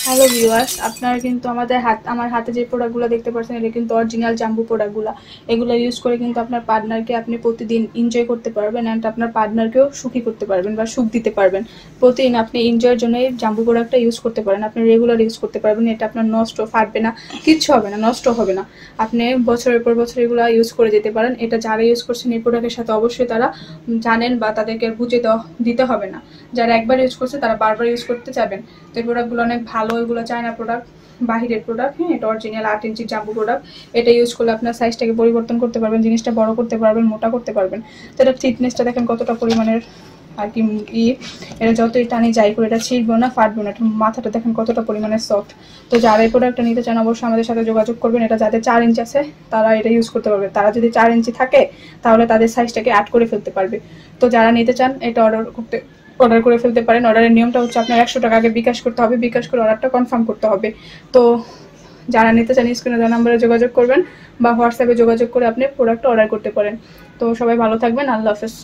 Hello viewers, আপনারা কিন্তু আমার হাতে যে প্রোডাক্টগুলো দেখতে পাচ্ছেন এটা কিন্তু অরিজিনাল জাম্বু প্রোডাক্টগুলো। এগুলো ইউজ করে কিন্তু আপনার পার্টনারকে আপনি প্রতিদিন এনজয় করতে পারবেন অ্যান্ড আপনার পার্টনারকেও সুখী করতে পারবেন বা সুখ দিতে পারবেন। প্রতিদিন আপনি এনজয়ের জন্য এই জাম্বু প্রোডাক্টটা ইউজ করতে পারেন, আপনি রেগুলার ইউজ করতে পারবেন। এটা আপনার নষ্ট ফাটবে না, কিচ্ছু হবে না, নষ্ট হবে না। আপনি বছরের পর বছর এগুলো ইউজ করে যেতে পারেন। এটা যারা ইউজ করছেন এই প্রোডাক্টের সাথে অবশ্যই তারা জানেন বা তাদেরকে বুঝে দিতে হবে না। যারা একবার ইউজ করছে তারা বারবার ইউজ করতে চাবেন। তো এই প্রোডাক্টগুলো অনেক ভালো, এগুলো চায়না প্রোডাক্ট, বাহিরের প্রোডাক্ট। হ্যাঁ, এটা অরিজিনাল 8 ইঞ্চি জাম্বু প্রোডাক্ট। এটা ইউজ করলে আপনার সাইজটাকে পরিবর্তন করতে পারবেন, জিনিসটা বড় করতে পারবেন, মোটা করতে পারবেন। তো এটা থিকনেসটা দেখেন কতটা পরিমাণের আর কি এটা যতই টানি যাই করে এটা ছিঁড়বো না, ফাটবো না। এটা মাথাটা দেখেন কতটা পরিমাণে সফট। তো যারা এই প্রোডাক্টটা নিতে চান অবশ্যই আমাদের সাথে যোগাযোগ করবেন। এটা যাদের 4 ইঞ্চি আছে তারা এটা ইউজ করতে পারবে। তারা যদি 4 ইঞ্চি থাকে তাহলে তাদের সাইজটাকে 8 করে ফেলতে পারবে। তো যারা নিতে চান এটা অর্ডার করে ফেলতে পারেন। অর্ডারের নিয়মটা হচ্ছে আপনার 100 টাকা আগে বিকাশ করতে হবে, বিকাশ করে অর্ডারটা কনফার্ম করতে হবে। তো যারা নিতে চান স্ক্রিনে দেওয়া নাম্বারে যোগাযোগ করবেন বা হোয়াটসঅ্যাপে যোগাযোগ করে আপনি প্রোডাক্টটা অর্ডার করতে পারেন। তো সবাই ভালো থাকবেন, আল্লাহ হাফেজ।